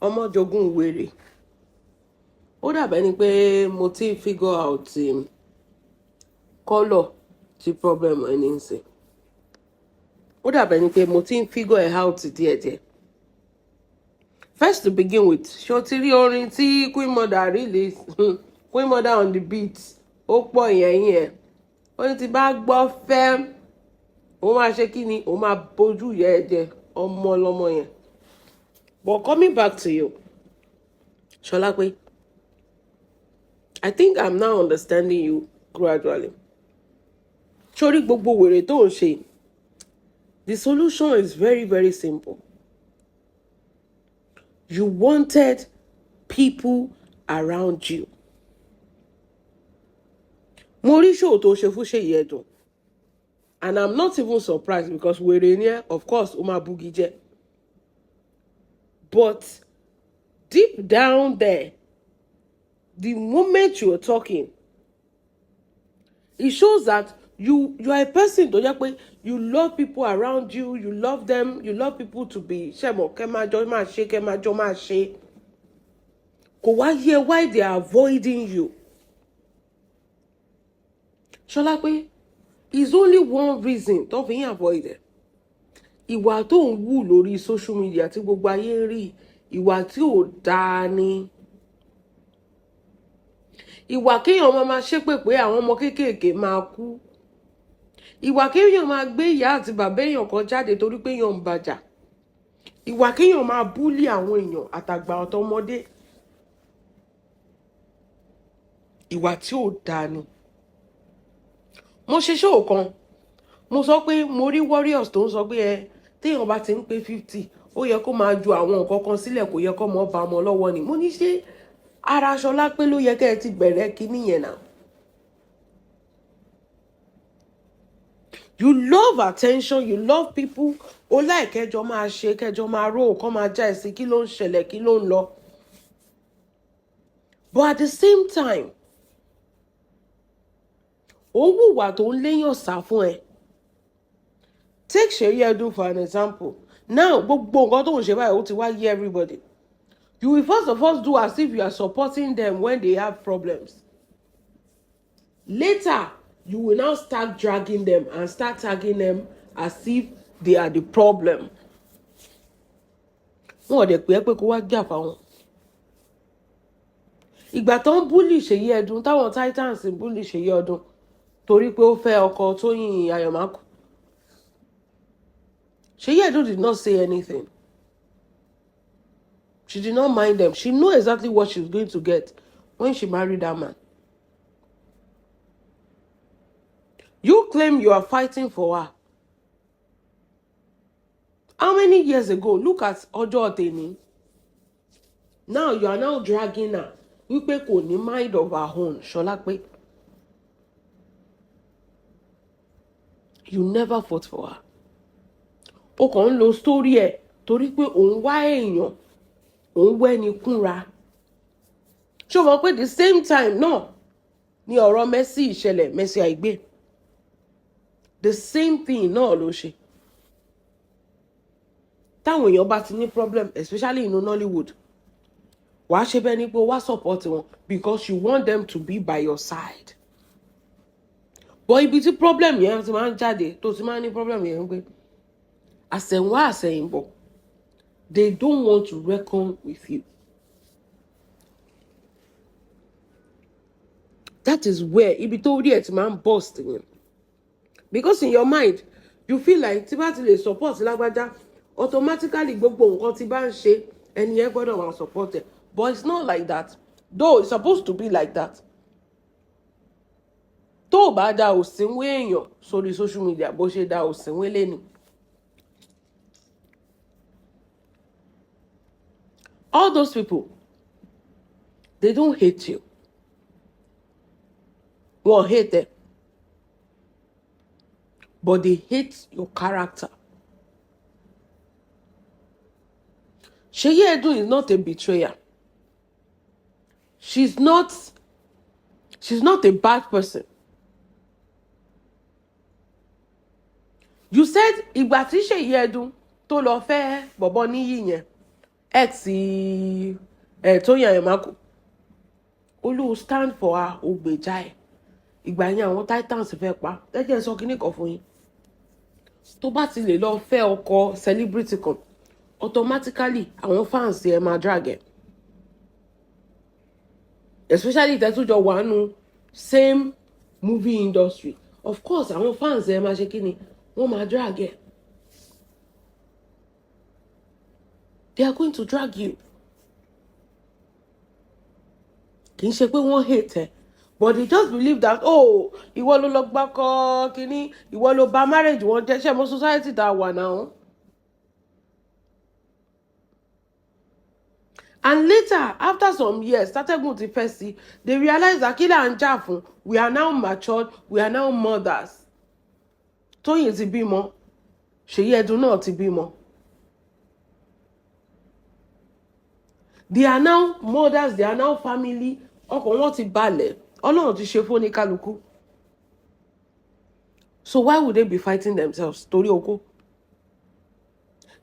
ọmọ jogun wèrè. Ó dàbẹ́ ni pé mo ti figure out color ti problem ẹni ń sìn. Ó dàbẹ́ ni pé mo ti figure out díẹ̀díẹ̀. First to begin with, ṣé o ti rí orin tí Queen Mother release? Queen Mother on the beat. Ó pọ̀ yẹn. Ó ní ti bá gbọ́ fẹ́, ó máa ṣe kí ni? Ó máa bójú yẹ ẹ jẹ ọmọ lọmọ yẹn. But coming back to you, Solape, I think I'm now understanding you gradually. Sórí gbogbo wèrè tó ń ṣe. The solution is very, very simple. You wanted people around you. Mo rí show tó ṣe fún Ṣèyí Ẹ̀dùn. And I'm not even surprised because wèrè ni ẹ́, of course, ó máa búgi jẹ́. But deep down there, the moment you are talking, it shows that you are a person tó jẹ́ pé you love people around you, you love them, you love people to be ṣẹ̀mọ̀ kẹ́ máa jọ máa ṣe kẹ́ máa jọ máa ṣe. Kò wá yé why they are avoiding you. Solape, it's only one reason tó fi ń avoid it. Ìwà tó ń wù lórí social media tí gbogbo ayé ń rí, ìwà tí ò dáa ni. Ìwà kéèyàn máa ṣépè pé àwọn ọmọ kéékèèké máa kú. Ìwà kéèyàn máa gbé ìyá àti bàbá èèyàn kan jáde torí pé èèyàn ń bàjà. Ìwà kéèyàn máa búlì àwọn èèyàn àtàgbà ọ̀tọ̀mọdé. Ìwà tí ò dáa ni. Mo ṣe show kan, mo sọ pé mo rí warriors tó ń sọ pé téèyàn bá ti ń pé 50, ó yẹ kó máa ju àwọn nǹkan kan sílẹ̀, kò yẹ kó mọ́ bá ọmọ lọ́wọ́ ni. Mo ní ṣé ara Solape ló yẹ kẹ́ ẹ ti bẹ̀rẹ̀ kíní yẹn náà. You love attention, you love people. Ó láì kẹjọ máa ṣe, kẹjọ máa rò, kọ́ máa já ẹ̀sìn kí ló ń ṣẹlẹ̀, kí ló ń lọ. But at the same time, ó wùwà tó ń léyàn sá fún ẹ. Take Ṣèyí Ẹ̀dùn for an example. Now, gbogbo nǹkan tó ń ṣe báyìí ó ti wá yé everybody. You will first of all do as if you are supporting them when they have problems. Later, you will now start dragging them and start tagging them as if they are the problem. Wọ́n ò dẹ̀ pé kó wá jà fáwọn. Ìgbà tó ń búlì Ṣèyí Ẹ̀dùn, táwọn Titans ń búlì Ṣèyí Ẹ̀dùn torí pé ó fẹ́ ọkọ Tóyìn Ayọ̀mákù. Ṣèyí Ẹ̀dùn did not say anything. She did not mind them. She knew exactly what she was going to get when she married that man. You claim you are fighting for her. How many years ago? Look at Ojo Oteni. Now you are now dragging her. Wípé kò ní mind of her own, Solape. You never fought for her. O kàn ń lo story ẹ̀ torí pé òun wá èèyàn, òun wẹ́ ni kúnra. Ṣé o mọ̀ pé the same time náà ni ọ̀rọ̀ Mercy ìṣẹ̀lẹ̀, Mercy Aigbe. The same thing náà ló ṣe. Táwọn èèyàn bá ti ní problem, especially in Nollywood, wàá ṣe bẹ́ẹ̀ ni pé wàá support wọn because you want them to be by your side. But ibi tí problem yẹn ti máa ń jáde, tó ti máa ń ní problem yẹn pé àsẹ̀wá àsẹ̀yìnbọ̀, they don't want to reckon with you. That is where ibi tó rí ẹ̀ ti máa ń burst yẹn. Because in your mind, you feel like tí bá ti lè support lágbájá, automatically gbogbo nǹkan tí bá ń ṣe ẹni yẹn gbọ́dọ̀ máa support ẹ̀. But it's not like that. Though it's supposed to be like that. Tó bá dá òsínwé èèyàn sórí social media bó ṣe dá òsínwé lẹ́nu. All those people, they don't hate you. Wọ́n hate it. But they hate your character. Ṣèyí Ẹ̀dùn is not a betrayer. She's not a bad person. You said ìgbà tí Ṣèyí Ẹ̀dùn tó lọ fẹ́ bọ̀bọ̀ níyì yẹn, ex Tóyìn Àyànmákò olú stand for her ògbèjà ẹ̀ ìgbà yẹn àwọn Titans fẹ́ pa lẹ́jẹ̀ sọ kíní kan fún yín tó bá ti lè lọ fẹ́ ọkọ celebrity kan automatically àwọn fans ẹ̀ máa drag ẹ̀ especially tẹ́tújọ wà nù same movie industry of course àwọn fans ẹ̀ máa ṣe kíni wọ́n máa drag ẹ̀ they are going to drag you kì í ṣe pé wọ́n hate ẹ̀ but they just believe that oh ìwọ ló lọ gbákọ kíní ìwọ ló bà marriage wọn jẹ́ ṣe mọ́ society tá a wà náà. And later, after some years, started going to Festy, they realized that Kila and Jafun, we are now matured, we are now mothers. Tóyìn ti bímọ, Ṣèyí Ẹdùn náà ti bímọ. They are now mothers, they are now family. Ọkàn wọn ti balẹ̀, Ọlọ́run ti ṣe fún oníkálukú. So why would they be fighting themselves? Torí oko.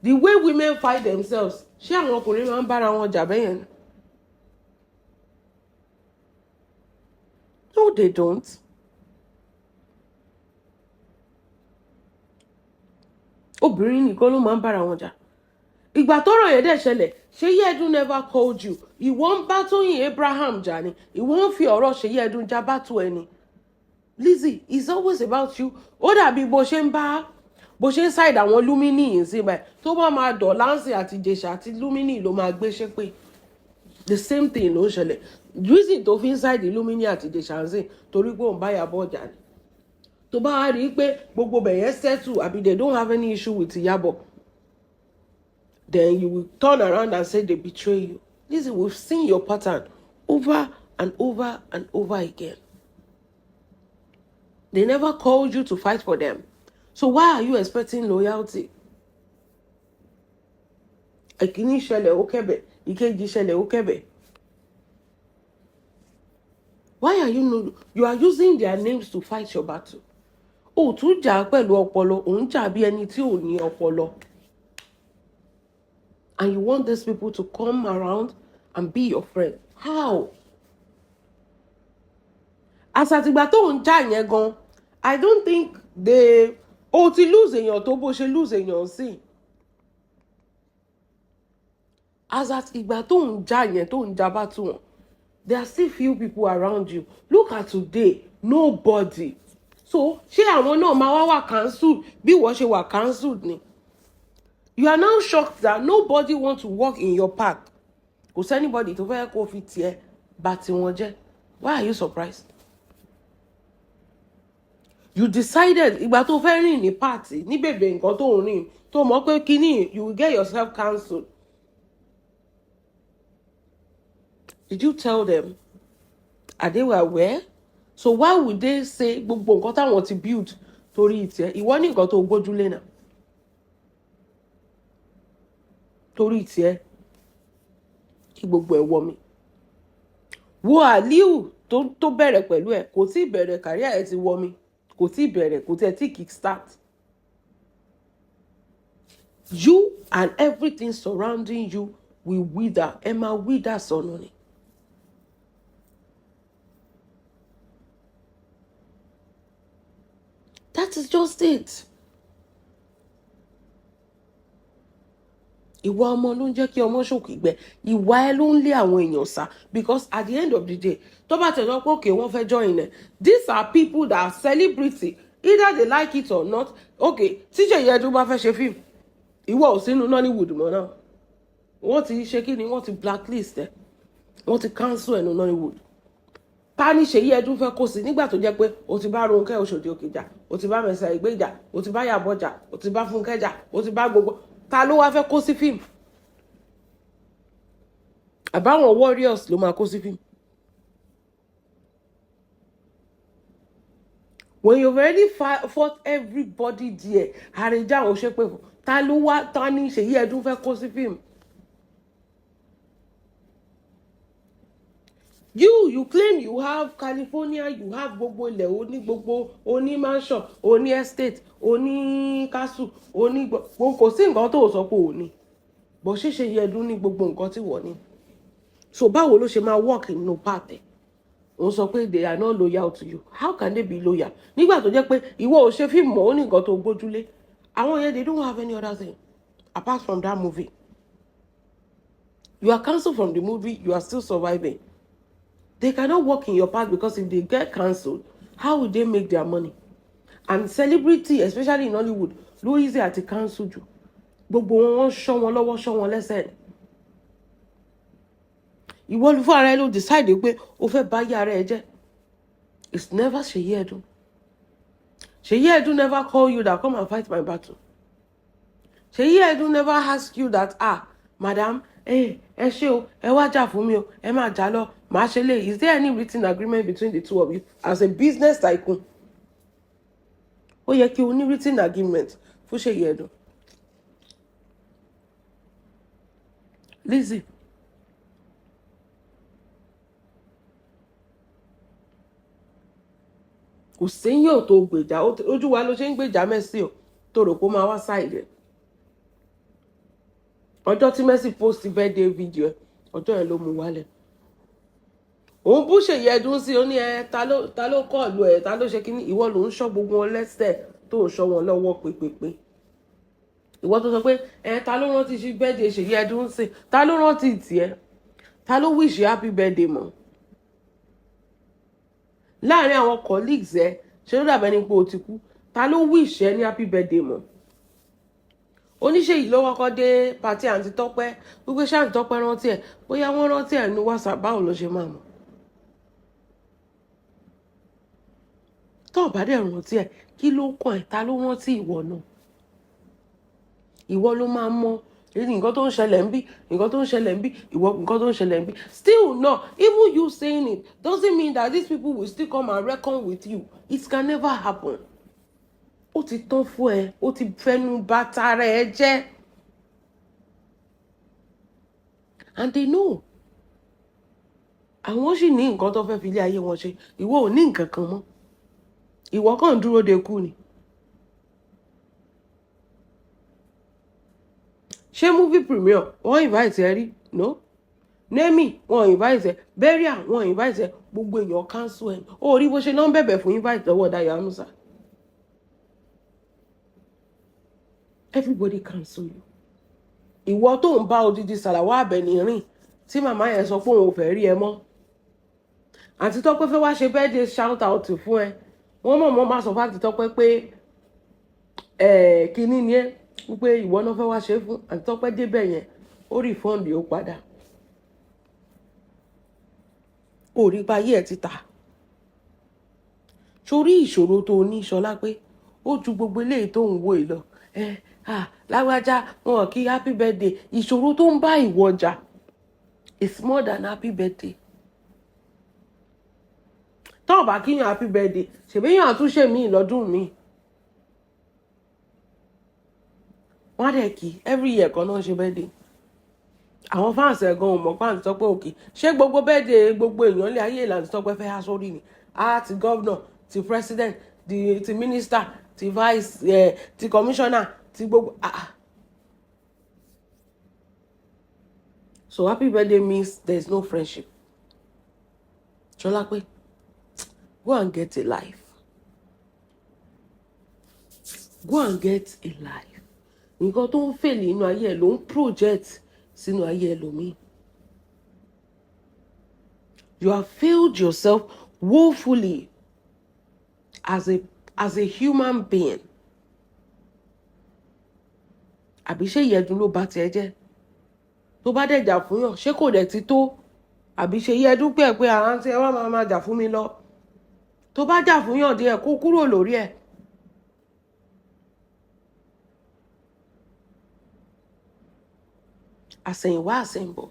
The way women fight themselves, ṣé àwọn ọkùnrin máa ń bára wọn jà bẹ́yẹn? No, they don't. Obìnrin nìkan ló máa ń bára wọn jà. Ìgbà tọ́rọ̀ yẹn dẹ̀ ṣẹlẹ̀, Ṣèyí Ẹdùn never called you. Ìwọ ń bá Tóyìn Abraham jà ni. Ìwọ ń fi ọ̀rọ̀ Ṣèyí Ẹdùn jà bátú ẹni. Lizzy, it's always about you. Ó dàbí bó ṣe ń side àwọn Lumini yìí sí báyìí. Tó bá máa dọ̀ Láǹsì àti Ìjẹ̀ṣà àti Lumini ló máa gbé ṣépè. The same thing ló ń ṣẹlẹ̀. Reason tó fi ń side Lumini àti Ìjẹ̀ṣà ń sìn torí pé òun bá Ìyábọ̀ jà ni. Tó bá wá rí i pé gbogbo bẹ̀yẹn settle àbí they don't have any issue with Ìyábọ̀. Then you will turn around and say they betray you. Lizzy, we've seen your pattern over and over and over again. They never called you to fight for them. So why are you expecting loyalty? Ìkíní ṣẹlẹ̀ ó kẹ́bẹ̀, ìkejì ṣẹlẹ̀ ó kẹ́bẹ̀. Why are you are using their names to fight your battle? Ó tún jà pẹ̀lú ọpọlọ, ó ń jà bí ẹni tí ò ní ọpọlọ. And you want these people to come around and be your friend. How? Àsàtìgbà tó ń jà yẹn gan, I don't think they ti lose èèyàn tó bó ṣe lose èèyàn sí. Àsàtìgbà tó ń jà yẹn tó ń jà bá tù wọ́n, there are still few people around you. Look at today, nobody. So ṣé àwọn náà máa wá cancelled bí wọ́n ṣe wà cancelled ni? You are now shocked that nobody wants to walk in your path. Kò sí anybody tó fẹ́ kó fi tiẹ̀ bá tiwọn jẹ́. Why are you surprised? You decided ìgbà tó fẹ́ rìn ní party ní bèbè nǹkan tó ń rìn tó mọ̀ pé kíní you will get yourself cancelled. Did you tell them? Are they aware? So why would they say gbogbo nǹkan táwọn ti build torí tiẹ̀? Ìwọ ní nǹkan tó gbójúlé náà. Torí tiẹ̀ kí gbogbo ẹ̀ wọ mi. Wo Aliu tó bẹ̀rẹ̀ pẹ̀lú ẹ̀ kò tí bẹ̀rẹ̀ career ẹ̀ ti wọ mi. Kò tí bẹ̀rẹ̀ kò tí ẹ̀ tí kick start. You and everything surrounding you will wither. Ẹ máa wither sọnù ni. That is just it. Ìwà ọmọ ló ń jẹ́ kí ọmọ ṣòkìgbẹ́. Ìwà ẹ ló ń lé àwọn èèyàn sá. Because at the end of the day, tó bá tẹ̀ lọ pé okay wọ́n fẹ́ join ẹ̀. These are people that are celebrity. Either they like it or not. Okay, tí Ṣèyí Ẹdùn bá fẹ́ ṣe fíìmù. Ìwọ ò sínú Nollywood mọ́ náà. Wọ́n ti ṣe kí ni wọ́n ti blacklist ẹ̀. Wọ́n ti cancel ẹ̀ ní Nollywood. Ta ni Ṣèyí Ẹdùn fẹ́ kó sí nígbà tó jẹ́ pé o ti bá Rónkẹ́ Òṣòdì Òkè jà, o ti bá Mẹ̀sà Ìgbé jà, o ti bá Ìyábọ̀ jà, o ti bá Fúnkẹ́ jà, o ti bá gbogbo. Ta ló wá fẹ́ kó sí fíìmù? Àbáwọn warriors ló máa kó sí fíìmù. When you've already fought everybody there, àrèjà ò ṣe pé ta ló wá ta ni Ṣèyí Ẹdùn fẹ́ kó sí fíìmù? You claim you have California, you have gbogbo ilẹ̀ oní gbogbo oní mansion, oní estate, oní castle, oní gbogbo kò sí nǹkan tó sọ pé òní. but ṣíṣe Yẹ̀dùn ní gbogbo nǹkan tí wọ́n ní. So báwo ló ṣe máa work nínú part ẹ̀? Òun sọ pé they are not loyal to you. How can they be loyal? Nígbà tó jẹ́ pé ìwọ ò ṣe fíìmù ó ní nǹkan tó gbójúlé. Àwọn yẹn they don't have any other thing apart from that movie. You are cancelled from the movie, you are still surviving. They cannot work in your part because if they get cancelled, how will they make their money? And celebrity, especially in Hollywood, ló easy àti cancel jù. Gbogbo wọn ṣọ́ wọn lọ́wọ́, ṣọ́ wọn lẹ́sẹ̀. Ìwọ fún ara ẹ ló decide pé o fẹ́ bá yá ara ẹ jẹ́. It's never Ṣèyí Ẹ̀dùn. Ṣèyí Ẹ̀dùn never call you that come and fight my battle. Ṣèyí Ẹ̀dùn never ask you that, madam, ẹ ṣé o, ẹ wá jà fún mi o, ẹ máa jà lọ, màá ṣe lè. Is there any written agreement between the two of you as a business tycoon? Ó yẹ kí o ní written agreement fún Ṣèyí Ẹ̀dùn. Lizzy. Kò séyàn tó gbèjà, ojú wa ló ṣe ń gbèjà Mercy o, tó rò pé ó máa wá side. Ọjọ́ tí Mercy post birthday video ẹ̀, ọjọ́ yẹn ló mú wálẹ̀. Òun bú Ṣèyí Ẹ̀dùn sí, ó ní ta ló kọ́ọ̀lù ẹ̀, ta ló ṣe kíní, ìwọ ló ń ṣọ́ gbogbo wọn lẹ́sẹ̀ tó ń ṣọ́ wọn lọ́wọ́ pépépé. Ìwọ tó sọ pé ta ló rántí sí birthday Ṣèyí Ẹ̀dùn sí, ta ló rántí tiẹ̀, ta ló wish you happy birthday mọ́. Láàárín àwọn colleagues ẹ ṣe ló dàbẹ́ ni pé o ti kú, ta ló wish ẹ ní happy birthday mọ́. Oníṣèyí ló kọ́kọ́ dé pàtí àǹtí Tọ́pẹ́ wípé ṣé àǹtí Tọ́pẹ́ rántí ẹ̀, bóyá wọ́n rántí ẹ̀ ní WhatsApp, báwo ló ṣe máa mọ̀. Tó bá dẹ̀ rántí ẹ̀, kí ló kàn ẹ́, ta ló rántí ìwọ náà? Ìwọ ló máa mọ̀ nǹkan tó ń ṣẹlẹ̀ ń bí, nǹkan tó ń ṣẹlẹ̀ ń bí, ìwọ nǹkan tó ń ṣẹlẹ̀ ń bí. Still no, even you saying it doesn't mean that these people will still come and reckon with you. It can never happen. Ó ti tán fún ẹ, ó ti fẹnu bà tara ẹ jẹ́. And they know. Àwọn sì ní nǹkan tó fẹ́ fi ilé ayé wọn ṣe, ìwọ ò ní nǹkan kan mọ́. Ìwọ kàn dúró de kú ni. Ṣé movie premiere wọ́n invite ẹ rí? No. Nemi wọ́n invite ẹ, burial wọ́n invite ẹ, gbogbo èèyàn cancel ẹ. Ó rí bó ṣe náà ń bẹ̀bẹ̀ fún invite lọ́wọ́ Dayọ̀ Amusa. Everybody cancel you. Ìwọ tó ń bá odidi Sàlàwá Àbẹ̀ní rìn tí màmá yẹn sọ pé òun ò fẹ́ rí ẹ mọ́. Àǹtí Tọ́pẹ́ fẹ́ wá ṣe birthday shout out fún ẹ. Wọ́n máa sọ fún Àǹtí Tọ́pẹ́ pé kíní ni ẹ wípé ìwọ náà fẹ́ wá ṣe fún. Àǹtí Tọ́pẹ́ débẹ̀ yẹn ó refund ó padà. Ó rí pa ayé ẹ̀ ti ta. Sórí ìṣòro tó ní Ṣọlá pé ó ju gbogbo eléyìí tó ń wo ìlọ. Lágbájá wọn kí happy birthday. Ìṣòro tó ń bá ìwọ jà is more than happy birthday. Tó bá kíyàn happy birthday, ṣèbéyàn àtúnṣe mi lọ́dún mi. Wọ́n dẹ̀ kí every year kan náà ṣe birthday. Àwọn fans ẹ̀ gan-an mọ̀ pé Àǹtí Tọ́pẹ́ òkè. Ṣé gbogbo birthday gbogbo èèyàn lé ayé ìlànà Àǹtí Tọ́pẹ́ fẹ́ há sórí ni? Ti governor, ti president, ti minister, ti vice, ti commissioner, ti gbogbo. So happy birthday means there is no friendship. Solape, go and get a life. Go and get a life. Nǹkan tó ń fail nínú ayé ẹ ló ń project sínú ayé ẹlòmíì. You have failed yourself woefully as a human being. Àbí ṣé Ìyẹ̀dùn ló bá tiẹ̀ jẹ́? Tó bá dẹ̀ jà fún yàn, ṣé kò dẹ̀ ti tó? Àbí ṣé Ìyẹ̀dùn pé àrántí ẹ wá máa jà fún mi lọ? Tó bá jà fún yàn díẹ̀ kó kúrò lórí ẹ̀. Àsẹ̀yìnwá àsẹ̀yìnbọ̀.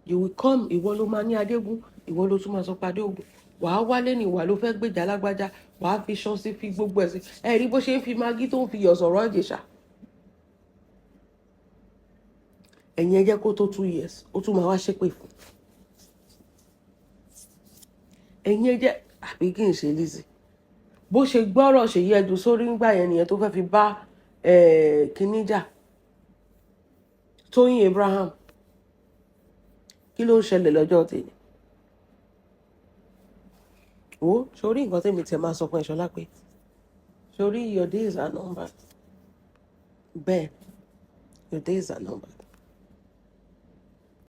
You will come, ìwọ ló máa ní Adégún, ìwọ ló tún máa sọ pé Adéògùn. Wàá wálé ní ìwà ló fẹ́ gbèjà lágbájá, wàá fi ṣán sí fi gbogbo ẹ̀ sí. Ẹ rí bó ṣe ń fi magí tó ń fi yọ̀ sọ̀rọ̀ Ìjẹ̀ṣà. Ẹ̀yin ẹ jẹ́ kó tó 2 years, ó tún máa wá ṣépè fún. Ẹ̀yin ẹ jẹ́ àbí kí n ṣe Lizzy. bó ṣe gbọ́rọ̀ ṣe yẹ ẹ̀dùn sórí ńgbà yẹn nìyẹn tó fẹ́ fi bá kíní jà Tóyìn Abraham. Kí ló ń ṣẹlẹ̀ lọ́jọ́ tèmi? Wo sórí nǹkan tèmi tẹ̀ máa sọ fún ẹ Ṣọlá pé sórí your days are numbered. Bẹ́ẹ̀ your days are numbered.